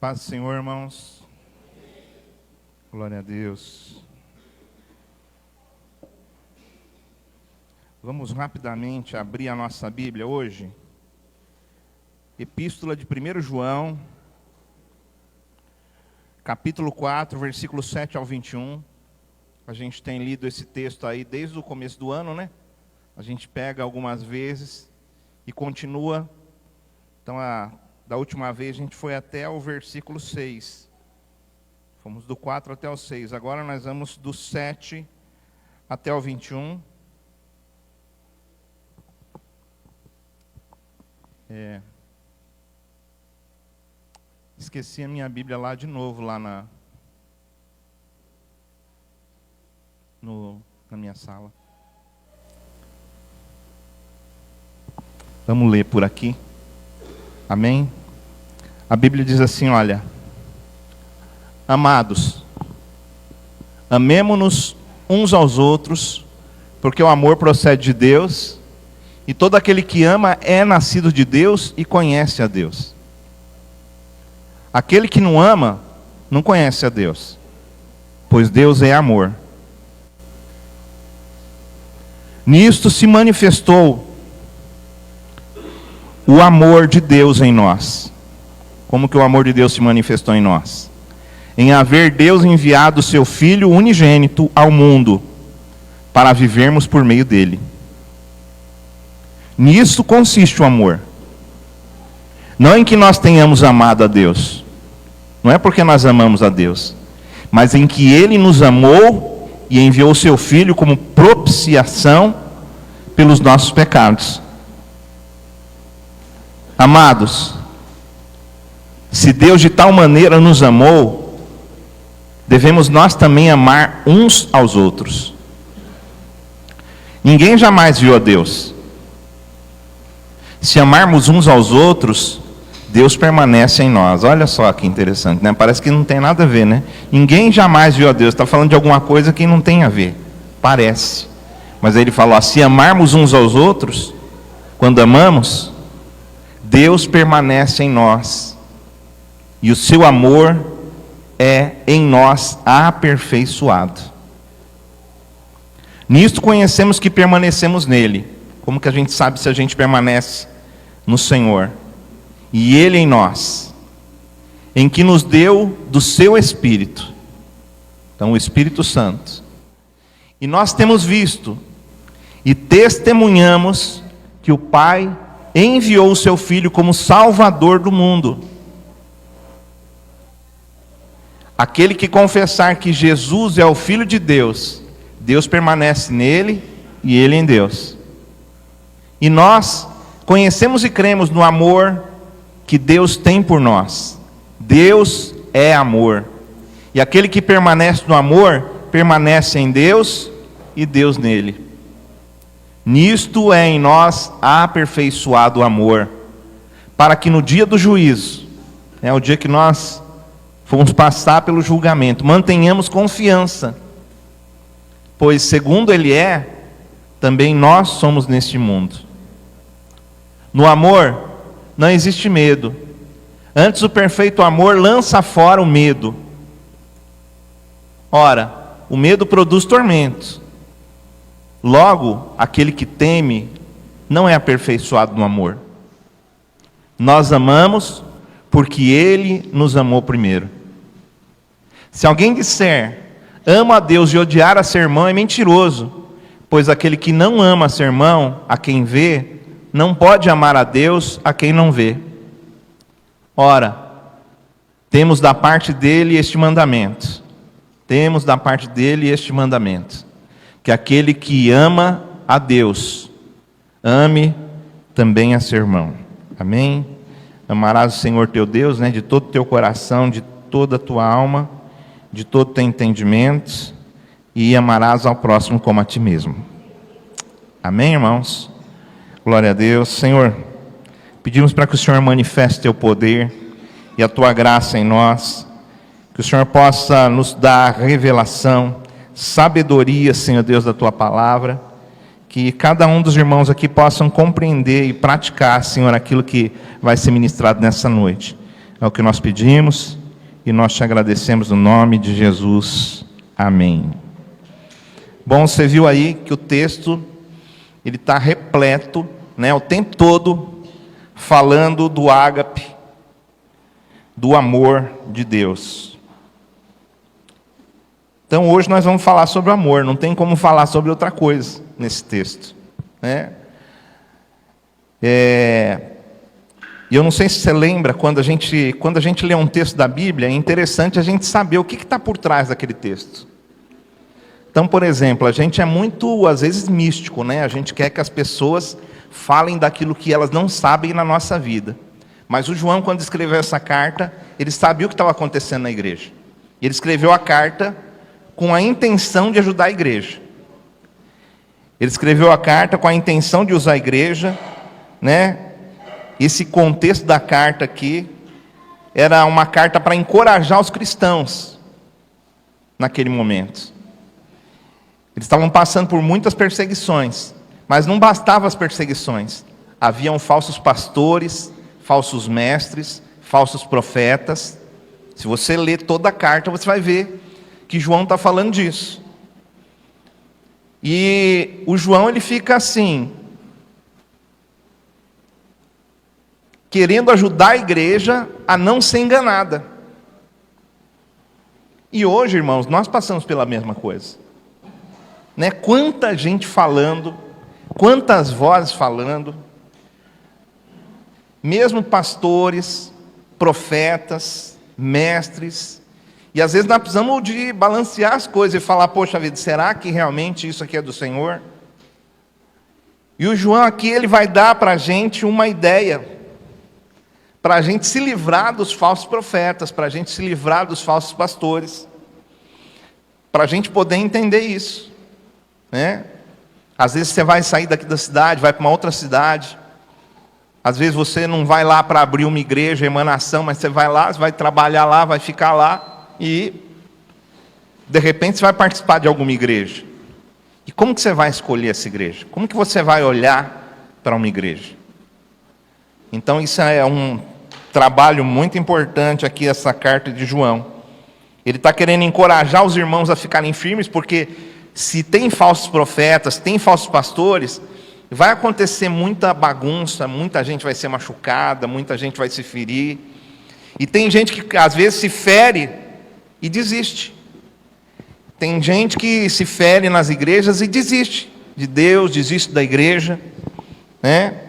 Paz do Senhor, irmãos. Glória a Deus. Vamos rapidamente abrir a nossa Bíblia hoje. Epístola de 1 João, capítulo 4, versículo 7 ao 21. A gente tem lido esse texto aí desde o começo do ano, né? A gente pega algumas vezes e continua. Então, da última vez a gente foi até o versículo 6. Fomos do 4 até o 6. Agora nós vamos do 7 até o 21. Esqueci a minha Bíblia lá de novo, lá na minha sala. Vamos ler por aqui. Amém? A Bíblia diz assim, olha: Amados, amemo-nos uns aos outros, porque o amor procede de Deus, e todo aquele que ama é nascido de Deus e conhece a Deus. Aquele que não ama, não conhece a Deus, pois Deus é amor. Nisto se manifestou o amor de Deus em nós. Como que o amor de Deus se manifestou em nós? Em haver Deus enviado o seu Filho unigênito ao mundo, para vivermos por meio dele. Nisso consiste o amor. Não em que nós tenhamos amado a Deus. Não é porque nós amamos a Deus, mas em que Ele nos amou e enviou o seu Filho como propiciação pelos nossos pecados. Amados, se Deus de tal maneira nos amou, devemos nós também amar uns aos outros. Ninguém jamais viu a Deus. Se amarmos uns aos outros, Deus permanece em nós. Olha só que interessante, né? Parece que não tem nada a ver, né? Ninguém jamais viu a Deus. Está falando de alguma coisa que não tem a ver. Parece. Mas aí ele fala, ó, se amarmos uns aos outros, quando amamos, Deus permanece em nós, e o seu amor é em nós aperfeiçoado. Nisto conhecemos que permanecemos nele. Como que a gente sabe se a gente permanece no Senhor? E ele em nós, em que nos deu do seu Espírito. Então o Espírito Santo. E nós temos visto e testemunhamos que o Pai enviou o seu Filho como Salvador do mundo. Aquele que confessar que Jesus é o Filho de Deus, Deus permanece nele e ele em Deus. E nós conhecemos e cremos no amor que Deus tem por nós. Deus é amor. E aquele que permanece no amor, permanece em Deus e Deus nele. Nisto é em nós aperfeiçoado o amor, para que no dia do juízo, o dia que nós fomos passar pelo julgamento, mantenhamos confiança, pois segundo Ele é, também nós somos neste mundo. No amor não existe medo, antes o perfeito amor lança fora o medo. Ora, o medo produz tormento. Logo, aquele que teme não é aperfeiçoado no amor. Nós amamos porque Ele nos amou primeiro. Se alguém disser, amo a Deus e odiar a seu irmão, é mentiroso, pois aquele que não ama a seu irmão, a quem vê, não pode amar a Deus a quem não vê. Ora, temos da parte dele este mandamento. Temos da parte dele este mandamento. Que aquele que ama a Deus, ame também a seu irmão. Amém? Amarás o Senhor teu Deus, de todo o teu coração, de toda a tua alma, de todo o teu entendimento, e amarás ao próximo como a ti mesmo. Amém, irmãos? Glória a Deus. Senhor, pedimos para que o Senhor manifeste teu poder e a tua graça em nós, que o Senhor possa nos dar revelação, sabedoria, Senhor Deus, da tua palavra, que cada um dos irmãos aqui possam compreender e praticar, Senhor, aquilo que vai ser ministrado nessa noite. É o que nós pedimos e nós te agradecemos no nome de Jesus. Amém. Bom, você viu aí que o texto ele está repleto, né, o tempo todo falando do ágape, do amor de Deus. Então hoje nós vamos falar sobre o amor, não tem como falar sobre outra coisa nesse texto, né? E eu não sei se você lembra, quando a gente lê um texto da Bíblia, é interessante a gente saber o que está por trás daquele texto. Então, por exemplo, a gente é muito, às vezes, místico, né? A gente quer que as pessoas falem daquilo que elas não sabem na nossa vida. Mas o João, quando escreveu essa carta, ele sabia o que estava acontecendo na igreja. Ele escreveu a carta com a intenção de ajudar a igreja. Ele escreveu a carta com a intenção de usar a igreja, né? Esse contexto da carta aqui era uma carta para encorajar os cristãos naquele momento. Eles estavam passando por muitas perseguições, mas não bastavam as perseguições. Haviam falsos pastores, falsos mestres, falsos profetas. Se você ler toda a carta, você vai ver que João está falando disso. E o João ele fica assim, querendo ajudar a igreja a não ser enganada. E hoje, irmãos, nós passamos pela mesma coisa, né? Quanta gente falando, quantas vozes falando, mesmo pastores, profetas, mestres, e às vezes nós precisamos de balancear as coisas e falar, poxa vida, será que realmente isso aqui é do Senhor? E o João aqui, ele vai dar para a gente uma ideia, para a gente se livrar dos falsos profetas, para a gente se livrar dos falsos pastores, para a gente poder entender isso, né? Às vezes você vai sair daqui da cidade, vai para uma outra cidade, às vezes você não vai lá para abrir uma igreja, emanação, mas você vai lá, você vai trabalhar lá, vai ficar lá, e de repente você vai participar de alguma igreja. E como que você vai escolher essa igreja? Como que você vai olhar para uma igreja? Então isso é um trabalho muito importante aqui, essa carta de João. Ele está querendo encorajar os irmãos a ficarem firmes, porque se tem falsos profetas, tem falsos pastores, vai acontecer muita bagunça, muita gente vai ser machucada, muita gente vai se ferir. E tem gente que às vezes se fere e desiste. Tem gente que se fere nas igrejas e desiste de Deus, desiste da igreja, né?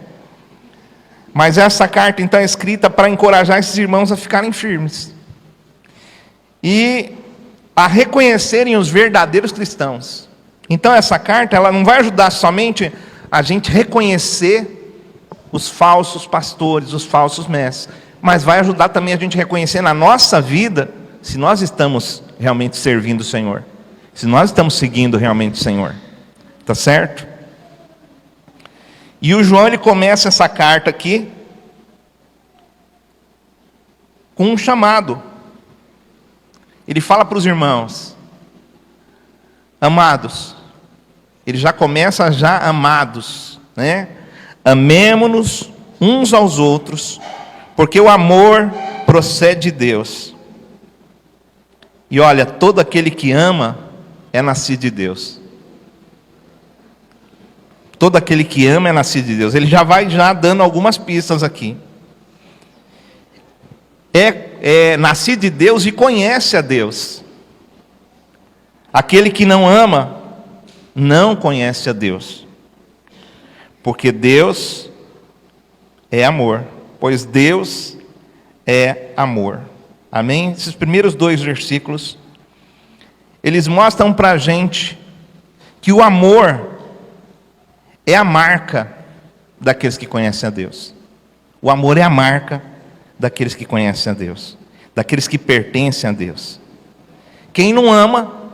Mas essa carta então é escrita para encorajar esses irmãos a ficarem firmes e a reconhecerem os verdadeiros cristãos. Então essa carta ela não vai ajudar somente a gente reconhecer os falsos pastores, os falsos mestres, mas vai ajudar também a gente a reconhecer na nossa vida se nós estamos realmente servindo o Senhor, se nós estamos seguindo realmente o Senhor, tá certo? E o João ele começa essa carta aqui com um chamado. Ele fala para os irmãos, amados. Ele já começa amados, né? Amemo-nos uns aos outros, porque o amor procede de Deus. E olha, todo aquele que ama é nascido de Deus. Todo aquele que ama é nascido de Deus. Ele já vai dando algumas pistas aqui. É nascido de Deus e conhece a Deus. Aquele que não ama, não conhece a Deus. Porque Deus é amor. Pois Deus é amor. Amém? Esses primeiros 2 versículos, eles mostram para a gente que o amor é a marca daqueles que conhecem a Deus. O amor é a marca daqueles que conhecem a Deus, daqueles que pertencem a Deus. Quem não ama,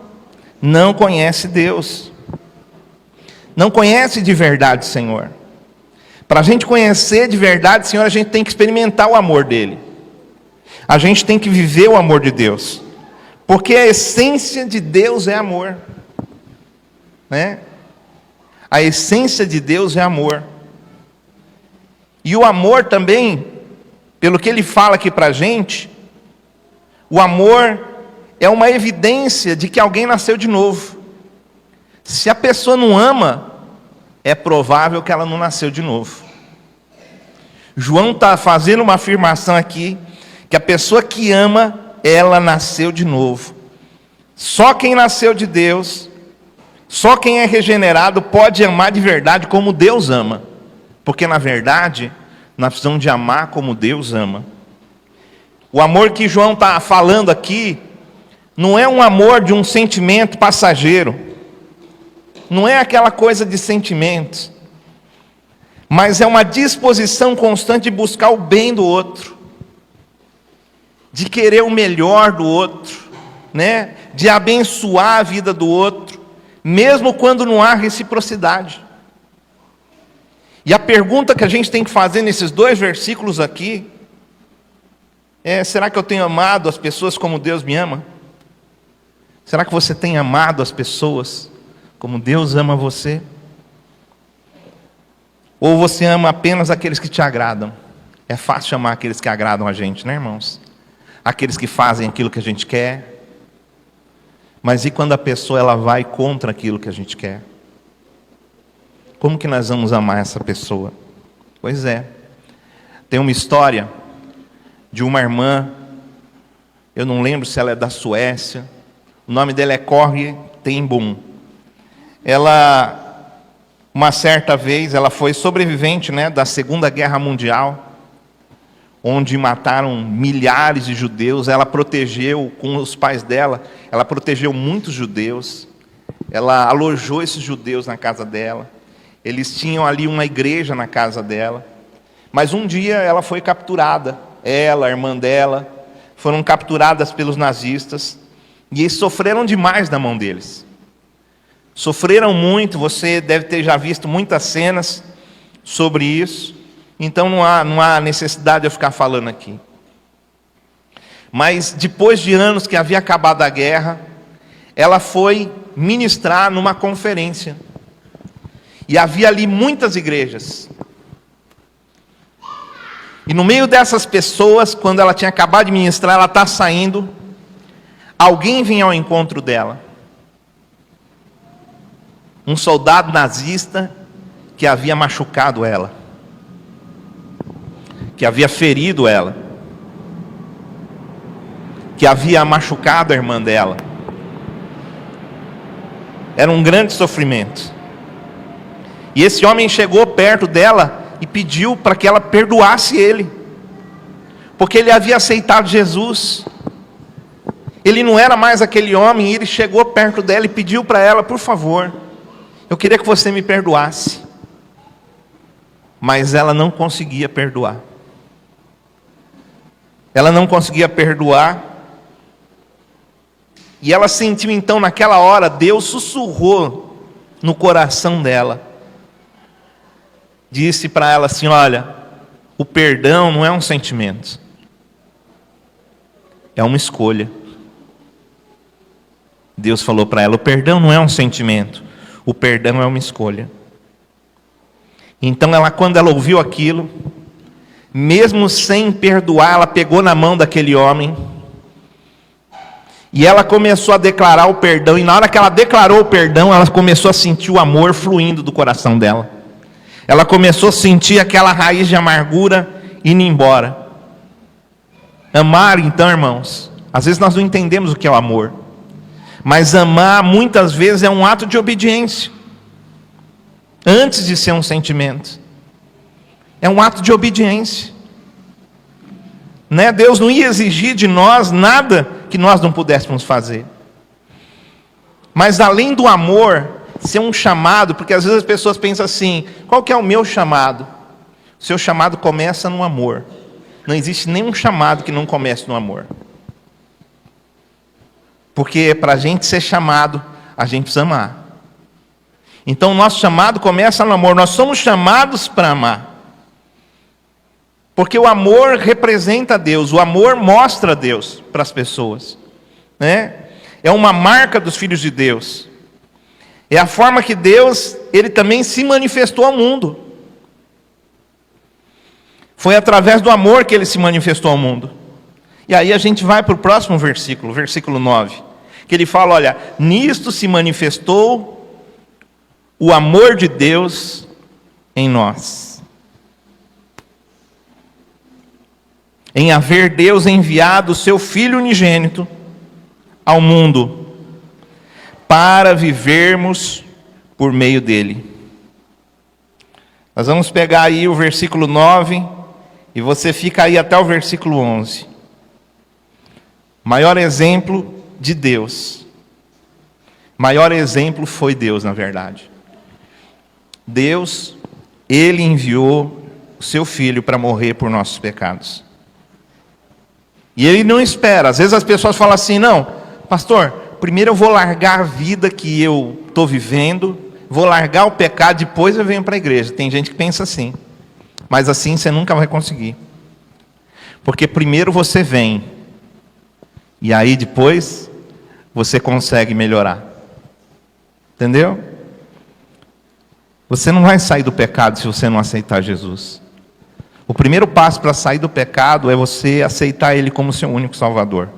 não conhece Deus, não conhece de verdade o Senhor. Para a gente conhecer de verdade o Senhor, a gente tem que experimentar o amor dEle. A gente tem que viver o amor de Deus, porque a essência de Deus é amor, né? A essência de Deus é amor. E o amor também, pelo que ele fala aqui para a gente, o amor é uma evidência de que alguém nasceu de novo. Se a pessoa não ama, é provável que ela não nasceu de novo. João está fazendo uma afirmação aqui, que a pessoa que ama, ela nasceu de novo. Só quem nasceu de Deus, só quem é regenerado pode amar de verdade como Deus ama. Porque na verdade, nós precisamos de amar como Deus ama. O amor que João está falando aqui, não é um amor de um sentimento passageiro. Não é aquela coisa de sentimentos. Mas é uma disposição constante de buscar o bem do outro. De querer o melhor do outro. Né? De abençoar a vida do outro. Mesmo quando não há reciprocidade. E a pergunta que a gente tem que fazer nesses 2 versículos aqui é: será que eu tenho amado as pessoas como Deus me ama? Será que você tem amado as pessoas como Deus ama você? Ou você ama apenas aqueles que te agradam? É fácil amar aqueles que agradam a gente, né, irmãos? Aqueles que fazem aquilo que a gente quer. Mas e quando a pessoa ela vai contra aquilo que a gente quer? Como que nós vamos amar essa pessoa? Pois é. Tem uma história de uma irmã, eu não lembro se ela é da Suécia, o nome dela é Corrie ten Boom. Ela, uma certa vez, ela foi sobrevivente, né, da Segunda Guerra Mundial, onde mataram milhares de judeus. Ela protegeu, com os pais dela, ela protegeu muitos judeus. Ela alojou esses judeus na casa dela. Eles tinham ali uma igreja na casa dela. Mas um dia ela foi capturada. Ela, a irmã dela, foram capturadas pelos nazistas. E eles sofreram demais na mão deles. Sofreram muito. Você deve ter já visto muitas cenas sobre isso. Então não há necessidade de eu ficar falando aqui. Mas depois de anos que havia acabado a guerra, ela foi ministrar numa conferência. E havia ali muitas igrejas. E no meio dessas pessoas, quando ela tinha acabado de ministrar, ela está saindo, alguém vem ao encontro dela. Um soldado nazista que havia machucado ela. Que havia ferido ela. Que havia machucado a irmã dela. Era um grande sofrimento. E esse homem chegou perto dela e pediu para que ela perdoasse ele. Porque ele havia aceitado Jesus. Ele não era mais aquele homem, e ele chegou perto dela e pediu para ela: por favor, eu queria que você me perdoasse. Mas ela não conseguia perdoar. Ela não conseguia perdoar. E ela sentiu então naquela hora, Deus sussurrou no coração dela. Disse para ela assim: olha, o perdão não é um sentimento. É uma escolha. Deus falou para ela: o perdão não é um sentimento. O perdão é uma escolha. Então ela, quando ela ouviu aquilo, mesmo sem perdoar, ela pegou na mão daquele homem. E ela começou a declarar o perdão. E na hora que ela declarou o perdão, ela começou a sentir o amor fluindo do coração dela. Ela começou a sentir aquela raiz de amargura indo embora. Amar, então, irmãos, às vezes nós não entendemos o que é o amor. Mas amar, muitas vezes, é um ato de obediência. Antes de ser um sentimento. É um ato de obediência. Né? Deus não ia exigir de nós nada que nós não pudéssemos fazer. Mas além do amor ser um chamado, porque às vezes as pessoas pensam assim: qual que é o meu chamado? O seu chamado começa no amor. Não existe nenhum chamado que não comece no amor. Porque para a gente ser chamado, a gente precisa amar. Então o nosso chamado começa no amor. Nós somos chamados para amar. Porque o amor representa Deus. O amor mostra Deus para as pessoas. Né? É uma marca dos filhos de Deus. É a forma que Deus, Ele também se manifestou ao mundo. Foi através do amor que ele se manifestou ao mundo. E aí a gente vai para o próximo versículo, versículo 9, que ele fala, olha, nisto se manifestou o amor de Deus em nós. Em haver Deus enviado o seu Filho unigênito ao mundo, para vivermos por meio dele. Nós vamos pegar aí o versículo 9, e você fica aí até o versículo 11. Maior exemplo de Deus. Maior exemplo foi Deus, na verdade. Deus, Ele enviou o seu Filho para morrer por nossos pecados. E Ele não espera. Às vezes as pessoas falam assim, não, pastor, primeiro eu vou largar a vida que eu estou vivendo, vou largar o pecado, depois eu venho para a igreja. Tem gente que pensa assim. Mas assim você nunca vai conseguir. Porque primeiro você vem, e aí depois você consegue melhorar. Entendeu? Você não vai sair do pecado se você não aceitar Jesus. O primeiro passo para sair do pecado é você aceitar Ele como seu único Salvador.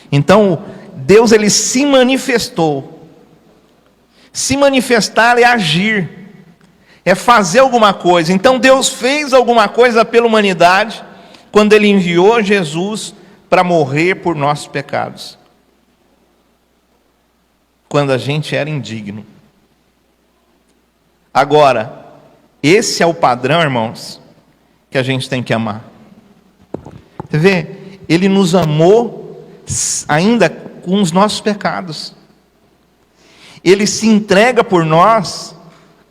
Então, Deus, Ele se manifestou. Se manifestar é agir, é fazer alguma coisa. Então Deus fez alguma coisa pela humanidade, quando Ele enviou Jesus para morrer por nossos pecados. Quando a gente era indigno. Agora, esse é o padrão, irmãos, que a gente tem que amar. Você vê? Ele nos amou ainda com os nossos pecados. Ele se entrega por nós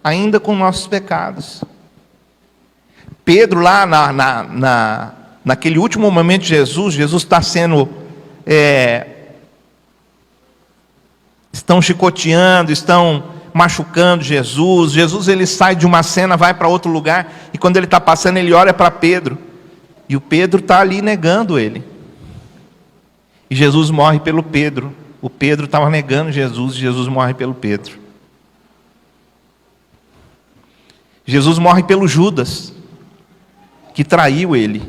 ainda com nossos pecados. Pedro lá naquele último momento de Jesus está sendo... estão chicoteando, estão machucando Jesus. Jesus, ele sai de uma cena, vai para outro lugar, e quando ele está passando, ele olha para Pedro, e o Pedro está ali negando ele. E Jesus morre pelo Pedro. O Pedro estava negando Jesus, e Jesus morre pelo Pedro. Jesus morre pelo Judas, que traiu ele.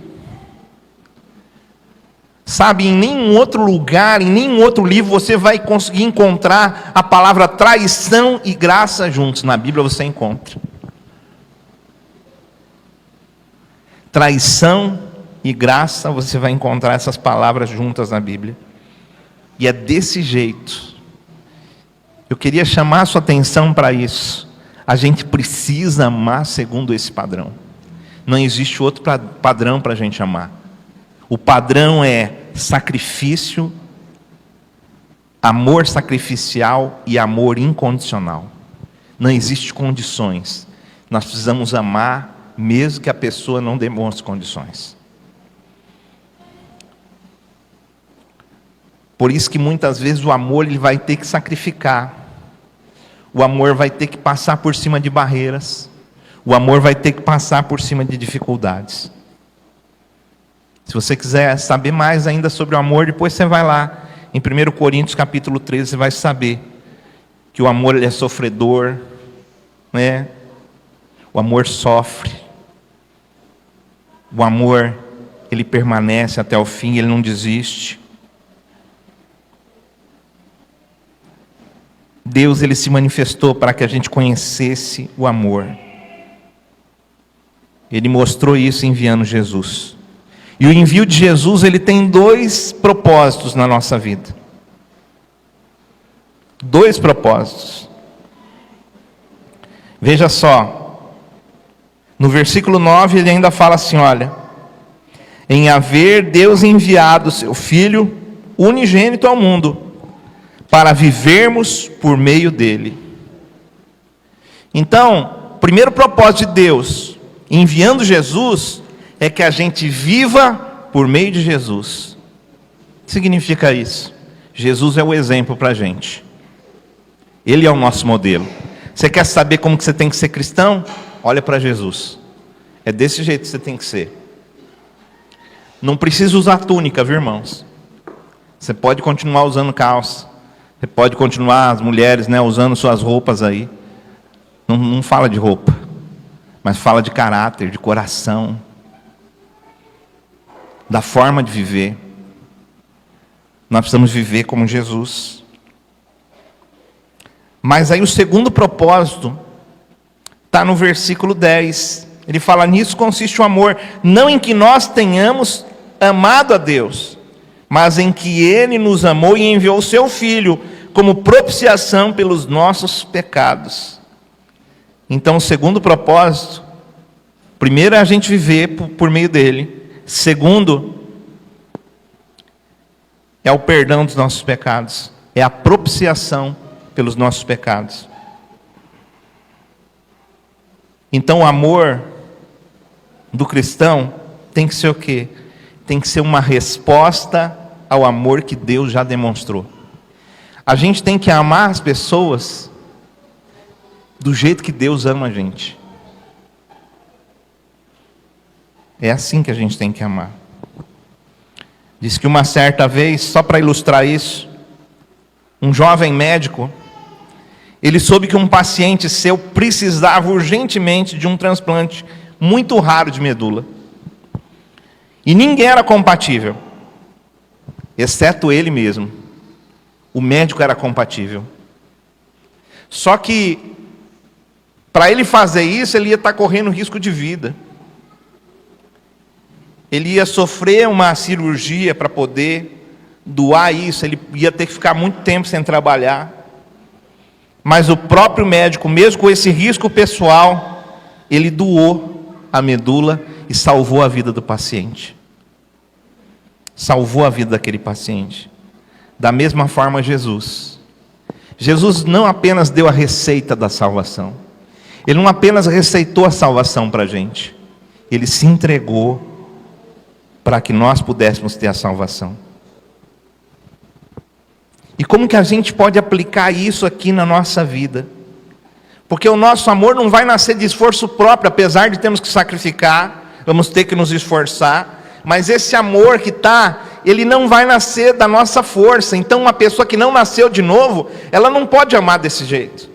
Sabe, em nenhum outro lugar, em nenhum outro livro você vai conseguir encontrar a palavra traição e graça juntos. Na Bíblia você encontra. Traição e graça, você vai encontrar essas palavras juntas na Bíblia. E é desse jeito. Eu queria chamar a sua atenção para isso. A gente precisa amar segundo esse padrão. Não existe outro padrão para a gente amar. O padrão é sacrifício, amor sacrificial e amor incondicional. Não existe condições. Nós precisamos amar mesmo que a pessoa não demonstre condições. Por isso que muitas vezes o amor ele vai ter que sacrificar. O amor vai ter que passar por cima de barreiras. O amor vai ter que passar por cima de dificuldades. Se você quiser saber mais ainda sobre o amor, depois você vai lá, em 1 Coríntios capítulo 13, você vai saber que o amor ele é sofredor, né? O amor sofre. O amor, ele permanece até o fim, ele não desiste. Deus, ele se manifestou para que a gente conhecesse o amor. Ele mostrou isso enviando Jesus. E o envio de Jesus, ele tem dois propósitos na nossa vida. Dois propósitos. Veja só. No versículo 9, ele ainda fala assim, olha. Em haver Deus enviado seu Filho unigênito ao mundo, para vivermos por meio dele. Então, o primeiro propósito de Deus, enviando Jesus, é que a gente viva por meio de Jesus. O que significa isso? Jesus é o exemplo para a gente. Ele é o nosso modelo. Você quer saber como que você tem que ser cristão? Olha para Jesus. É desse jeito que você tem que ser. Não precisa usar túnica, viu, irmãos? Você pode continuar usando calça. Você pode continuar, as mulheres, né, usando suas roupas aí. Não fala de roupa, mas fala de caráter, de coração. da forma de viver. Nós precisamos viver como Jesus. Mas aí o segundo propósito está no versículo 10. Ele fala: nisso consiste o amor, não em que nós tenhamos amado a Deus, mas em que Ele nos amou e enviou o Seu Filho como propiciação pelos nossos pecados. Então, o segundo propósito, primeiro é a gente viver por meio dele. Segundo, é o perdão dos nossos pecados, é a propiciação pelos nossos pecados. Então, o amor do cristão tem que ser o quê? Tem que ser uma resposta ao amor que Deus já demonstrou. A gente tem que amar as pessoas do jeito que Deus ama a gente. É assim que a gente tem que amar. Diz que uma certa vez, só para ilustrar isso, um jovem médico, ele soube que um paciente seu precisava urgentemente de um transplante muito raro de medula. E ninguém era compatível, exceto ele mesmo. O médico era compatível. Só que, para ele fazer isso, ele ia estar correndo risco de vida. Ele ia sofrer uma cirurgia para poder doar isso, ele ia ter que ficar muito tempo sem trabalhar. Mas o próprio médico, mesmo com esse risco pessoal, ele doou a medula e salvou a vida do paciente. Salvou a vida daquele paciente. Da mesma forma, Jesus não apenas deu a receita da salvação. Ele não apenas receitou a salvação para a gente. Ele se entregou para que nós pudéssemos ter a salvação. E como que a gente pode aplicar isso aqui na nossa vida? Porque o nosso amor não vai nascer de esforço próprio, apesar de termos que sacrificar, vamos ter que nos esforçar, mas esse amor que ele não vai nascer da nossa força. Então uma pessoa que não nasceu de novo, ela não pode amar desse jeito.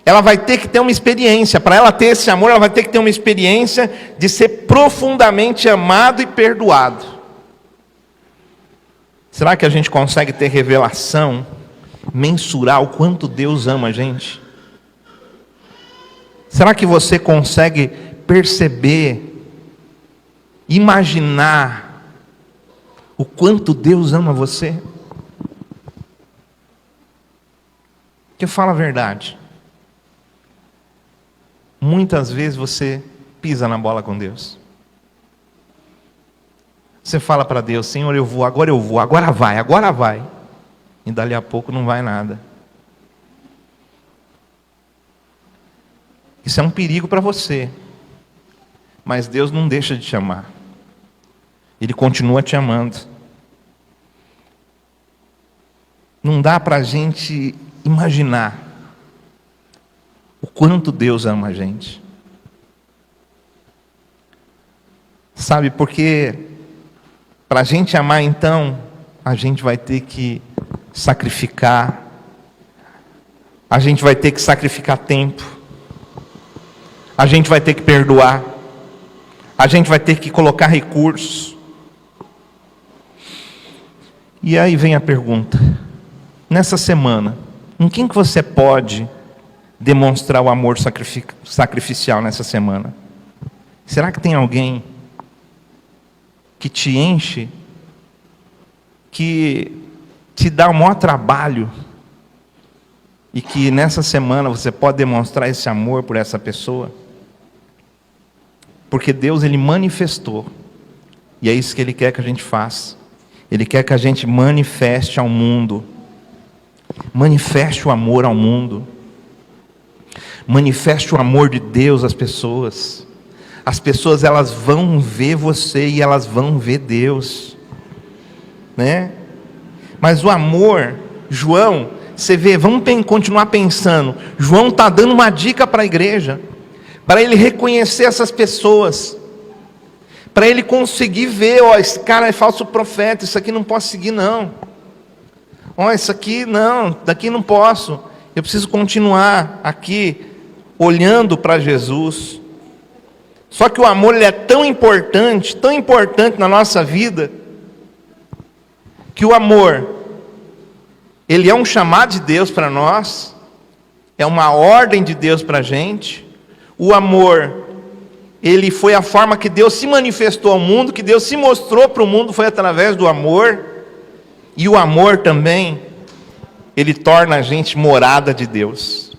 Ela vai ter que ter uma experiência. Para ela ter esse amor, ela vai ter que ter uma experiência de ser profundamente amado e perdoado. Será que a gente consegue ter revelação, mensurar o quanto Deus ama a gente? Será que você consegue perceber, imaginar o quanto Deus ama você? Porque fala a verdade. Muitas vezes você pisa na bola com Deus. Você fala para Deus: Senhor, eu vou, agora vai. E dali a pouco não vai nada. Isso é um perigo para você. Mas Deus não deixa de te amar. Ele continua te amando. Não dá para a gente imaginar o quanto Deus ama a gente. Sabe, porque para a gente amar, então, a gente vai ter que sacrificar. A gente vai ter que sacrificar tempo. A gente vai ter que perdoar. A gente vai ter que colocar recursos. E aí vem a pergunta: nessa semana, em quem que você pode demonstrar o amor sacrificial nessa semana? Será que tem alguém que te enche, que te dá o maior trabalho, e que nessa semana você pode demonstrar esse amor por essa pessoa? Porque Deus, Ele manifestou, e é isso que Ele quer que a gente faça. Ele quer que a gente manifeste ao mundo, manifeste o amor ao mundo, manifeste o amor de Deus às pessoas. As pessoas, elas vão ver você e elas vão ver Deus, né? Mas o amor, João, você vê, vamos continuar pensando. João está dando uma dica para a igreja, para ele reconhecer essas pessoas, para ele conseguir ver: ó, esse cara é falso profeta, isso aqui não posso seguir não. Ó, isso aqui não, daqui não posso. Eu preciso continuar aqui olhando para Jesus. Só que o amor ele é tão importante na nossa vida, que o amor, ele é um chamado de Deus para nós, é uma ordem de Deus para a gente. O amor, ele foi a forma que Deus se manifestou ao mundo, que Deus se mostrou para o mundo, foi através do amor. E o amor também, ele torna a gente morada de Deus.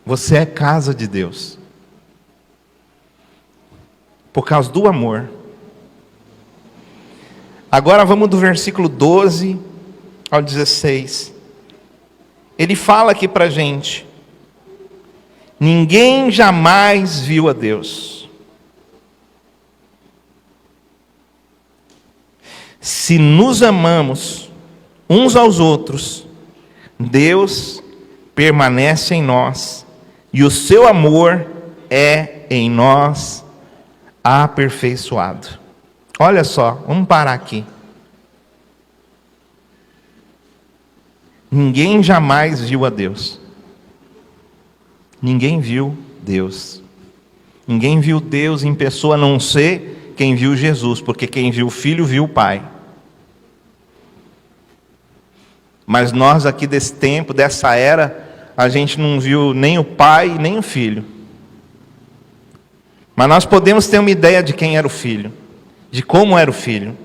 Você é casa de Deus, por causa do amor. Agora vamos do versículo 12 ao 16. Ele fala aqui para a gente: ninguém jamais viu a Deus. Se nos amamos uns aos outros, Deus permanece em nós, e o seu amor é em nós aperfeiçoado. Olha só, vamos parar aqui. Ninguém jamais viu a Deus. Ninguém viu Deus. Ninguém viu Deus em pessoa, a não ser quem viu Jesus, porque quem viu o Filho viu o Pai. Mas nós aqui desse tempo, dessa era, a gente não viu nem o Pai, nem o Filho. Mas nós podemos ter uma ideia de quem era o Filho, de como era o Filho.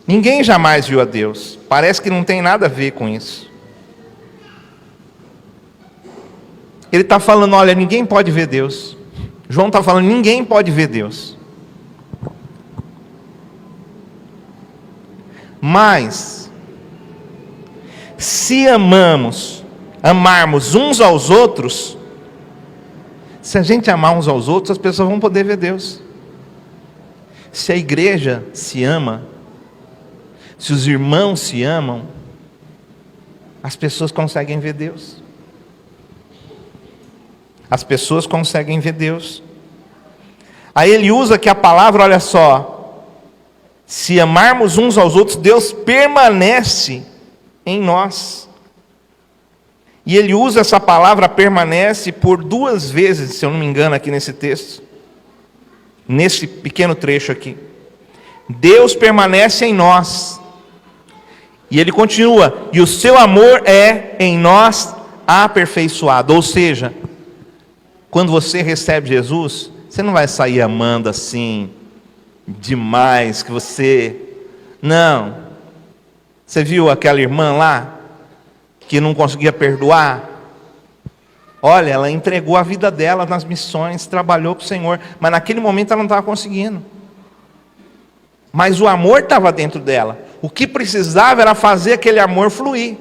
Ninguém jamais viu a Deus. Parece que não tem nada a ver com isso. Ele está falando, olha, ninguém pode ver Deus. João está falando, ninguém pode ver Deus. Mas, se amarmos uns aos outros, se a gente amar uns aos outros, as pessoas vão poder ver Deus. Se a igreja se ama, se os irmãos se amam, as pessoas conseguem ver Deus. As pessoas conseguem ver Deus. Aí ele usa aqui a palavra, olha só: se amarmos uns aos outros, Deus permanece em nós. E ele usa essa palavra permanece por 2 vezes, se eu não me engano, aqui nesse texto. Nesse pequeno trecho aqui. Deus permanece em nós. E ele continua, e o seu amor é em nós aperfeiçoado. Ou seja, quando você recebe Jesus, você não vai sair amando assim, demais, que você... Não. Você viu aquela irmã lá, que não conseguia perdoar? Olha, ela entregou a vida dela nas missões, trabalhou para o Senhor, mas naquele momento ela não estava conseguindo. Mas o amor estava dentro dela. O que precisava era fazer aquele amor fluir.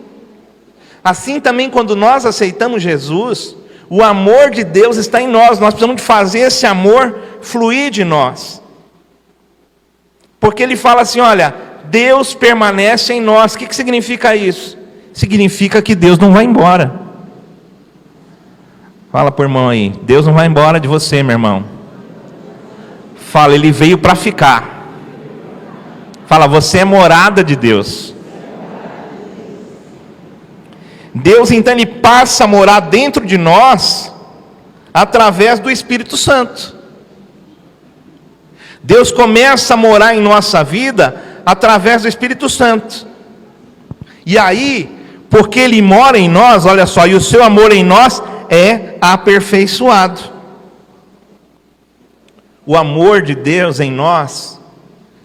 Assim também, quando nós aceitamos Jesus, o amor de Deus está em nós. Nós precisamos de fazer esse amor fluir de nós. Porque ele fala assim, olha, Deus permanece em nós. O que significa isso? Significa que Deus não vai embora. Fala para o irmão aí, Deus não vai embora de você, meu irmão. Fala, Ele veio para ficar. Fala, você é morada de Deus. Deus então Ele passa a morar dentro de nós através do Espírito Santo. Deus começa a morar em nossa vida através do Espírito Santo. E aí, porque Ele mora em nós, olha só, e o seu amor em nós é aperfeiçoado. O amor de Deus em nós,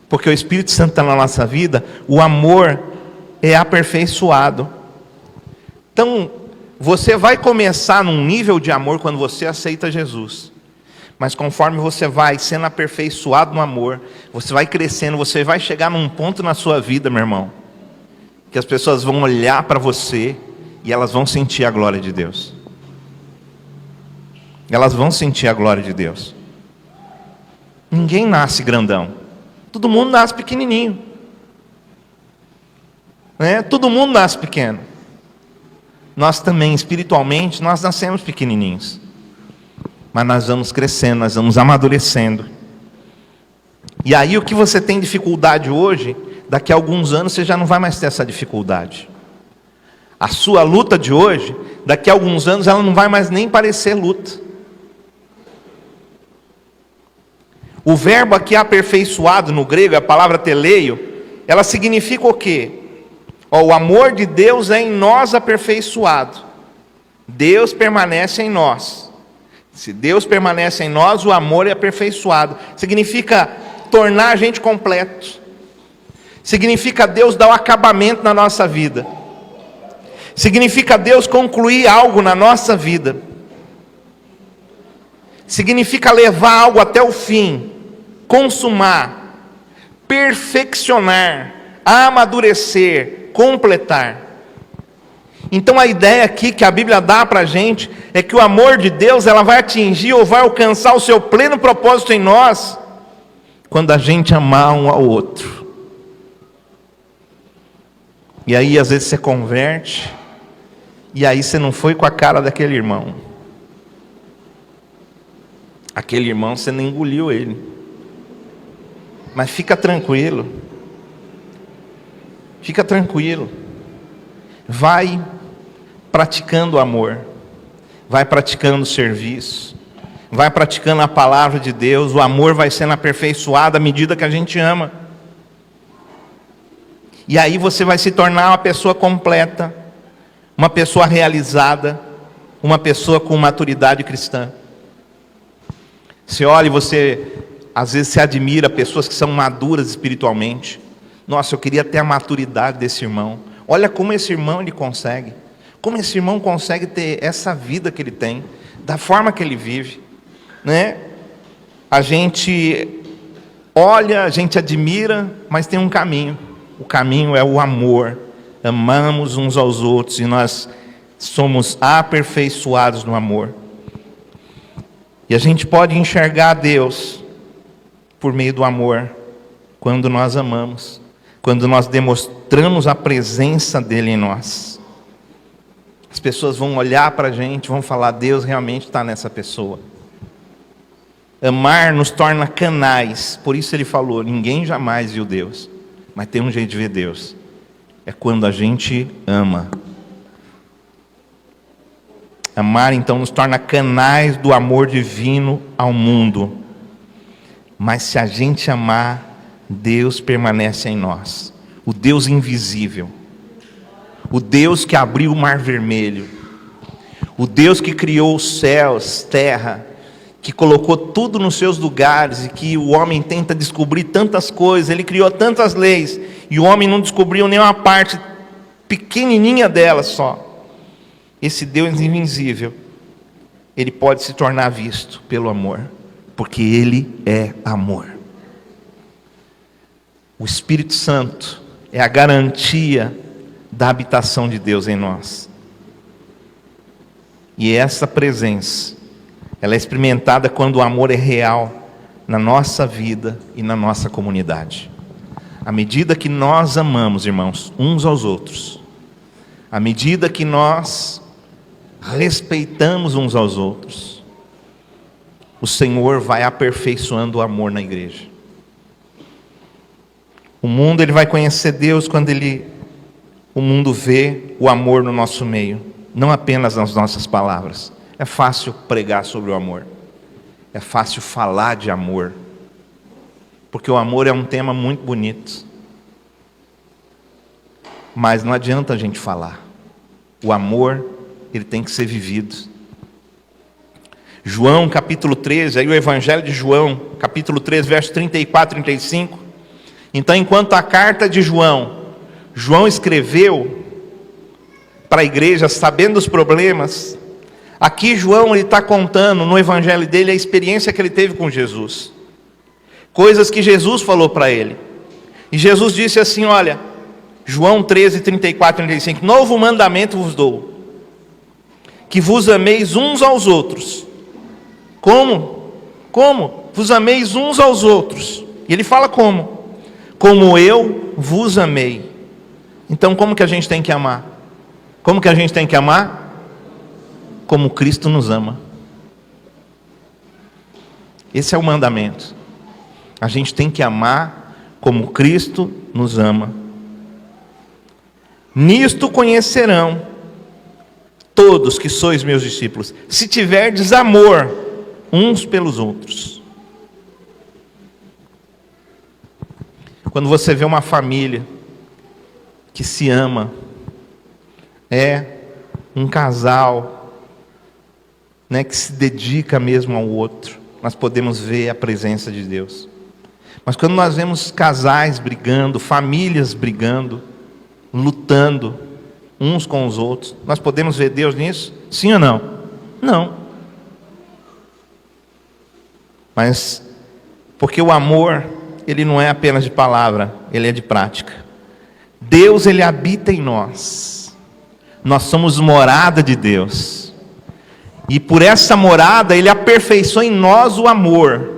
porque o Espírito Santo está na nossa vida, o amor é aperfeiçoado. Então, você vai começar num nível de amor quando você aceita Jesus. Mas conforme você vai sendo aperfeiçoado no amor, você vai crescendo, você vai chegar num ponto na sua vida, meu irmão, que as pessoas vão olhar para você e elas vão sentir a glória de Deus. Elas vão sentir a glória de Deus. Ninguém nasce grandão. Todo mundo nasce pequenininho. Todo mundo nasce pequeno. Nós também, espiritualmente, nós nascemos pequenininhos. Mas nós vamos crescendo, nós vamos amadurecendo. E aí o que você tem dificuldade hoje, daqui a alguns anos você já não vai mais ter essa dificuldade. A sua luta de hoje, daqui a alguns anos, ela não vai mais nem parecer luta. O verbo aqui aperfeiçoado no grego, a palavra teleio, ela significa o quê? O amor de Deus é em nós aperfeiçoado. Deus permanece em nós. Se Deus permanece em nós, o amor é aperfeiçoado. Significa tornar a gente completo. Significa Deus dar o acabamento na nossa vida. Significa Deus concluir algo na nossa vida. Significa levar algo até o fim, consumar, perfeccionar, amadurecer, completar. Então a ideia aqui que a Bíblia dá para a gente é que o amor de Deus ela vai atingir ou vai alcançar o seu pleno propósito em nós quando a gente amar um ao outro. E aí às vezes você converte e aí você não foi com a cara daquele irmão. Aquele irmão você não engoliu ele. Mas fica tranquilo. Fica tranquilo. Vai praticando o amor. Vai praticando o serviço. Vai praticando a palavra de Deus. O amor vai sendo aperfeiçoado à medida que a gente ama. E aí você vai se tornar uma pessoa completa. Uma pessoa realizada. Uma pessoa com maturidade cristã. Você olha e você, às vezes, se admira pessoas que são maduras espiritualmente. Nossa, eu queria ter a maturidade desse irmão. Olha como esse irmão ele consegue. Como esse irmão consegue ter essa vida que ele tem, da forma que ele vive, né? A gente olha, a gente admira, mas tem um caminho. O caminho é o amor. Amamos uns aos outros e nós somos aperfeiçoados no amor. E a gente pode enxergar Deus por meio do amor, quando nós amamos, quando nós demonstramos a presença dEle em nós. As pessoas vão olhar para a gente, vão falar, Deus realmente está nessa pessoa. Amar nos torna canais, por isso ele falou, ninguém jamais viu Deus, mas tem um jeito de ver Deus, é quando a gente ama. Amar então nos torna canais do amor divino ao mundo. Mas se a gente amar, Deus permanece em nós. O Deus invisível. O Deus que abriu o mar vermelho. O Deus que criou os céus, terra, que colocou tudo nos seus lugares e que o homem tenta descobrir tantas coisas, ele criou tantas leis e o homem não descobriu nenhuma parte pequenininha delas só. Esse Deus invisível, ele pode se tornar visto pelo amor, porque ele é amor. O Espírito Santo é a garantia da habitação de Deus em nós. E essa presença, ela é experimentada quando o amor é real na nossa vida e na nossa comunidade. À medida que nós amamos, irmãos, uns aos outros, à medida que nós respeitamos uns aos outros, o Senhor vai aperfeiçoando o amor na igreja. O mundo ele vai conhecer Deus quando o mundo vê o amor no nosso meio, não apenas nas nossas palavras. É fácil pregar sobre o amor, é fácil falar de amor, porque o amor é um tema muito bonito, mas não adianta a gente falar. O amor ele tem que ser vivido. João capítulo 13, aí o Evangelho de João, capítulo 13, versos 34 e 35. Então, enquanto a carta de João escreveu para a igreja, sabendo dos problemas, aqui João está contando no Evangelho dele a experiência que ele teve com Jesus. Coisas que Jesus falou para ele. E Jesus disse assim, olha, João 13, 34 e 35, novo mandamento vos dou, que vos ameis uns aos outros. Como? Como? Vos ameis uns aos outros. E ele fala como? Como eu vos amei. Então como que a gente tem que amar? Como que a gente tem que amar? Como Cristo nos ama. Esse é o mandamento. A gente tem que amar como Cristo nos ama. Nisto conhecerão todos que sois meus discípulos, se tiverdes amor uns pelos outros. Quando você vê uma família que se ama, é um casal, né, que se dedica mesmo ao outro, nós podemos ver a presença de Deus. Mas quando nós vemos casais brigando, famílias brigando, lutando uns com os outros, nós podemos ver Deus nisso? Sim ou não? Não. Mas, porque o amor, ele não é apenas de palavra, ele é de prática. Deus, ele habita em nós. Nós somos morada de Deus. E por essa morada, ele aperfeiçoa em nós o amor.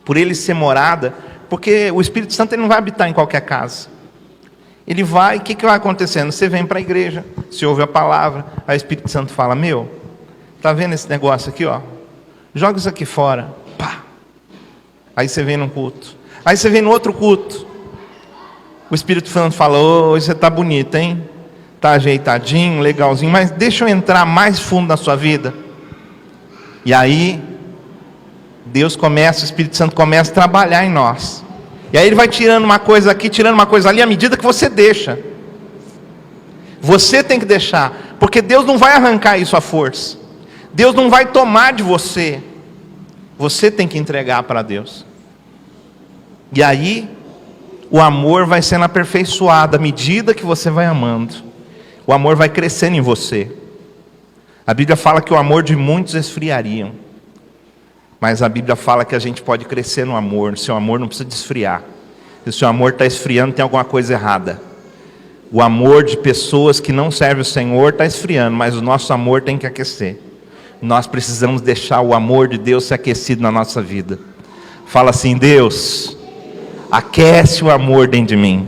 Por ele ser morada, porque o Espírito Santo ele não vai habitar em qualquer casa. Ele vai, o que vai acontecendo? Você vem para a igreja, você ouve a palavra, aí o Espírito Santo fala, tá vendo esse negócio aqui, ó? Joga isso aqui fora. Pá. Aí você vem num culto. Aí você vem no outro culto. O Espírito Santo fala, hoje você está bonito, hein? Está ajeitadinho, legalzinho, mas deixa eu entrar mais fundo na sua vida. E aí, Deus começa, o Espírito Santo começa a trabalhar em nós. E aí ele vai tirando uma coisa aqui, tirando uma coisa ali, à medida que você deixa. Você tem que deixar, porque Deus não vai arrancar isso à força. Deus não vai tomar de você. Você tem que entregar para Deus. E aí, o amor vai sendo aperfeiçoado à medida que você vai amando. O amor vai crescendo em você. A Bíblia fala que o amor de muitos esfriariam. Mas a Bíblia fala que a gente pode crescer no amor. O seu amor não precisa de esfriar. Se o seu amor está esfriando, tem alguma coisa errada. O amor de pessoas que não servem o Senhor está esfriando, mas o nosso amor tem que aquecer. Nós precisamos deixar o amor de Deus ser aquecido na nossa vida. Fala assim, Deus, aquece o amor dentro de mim.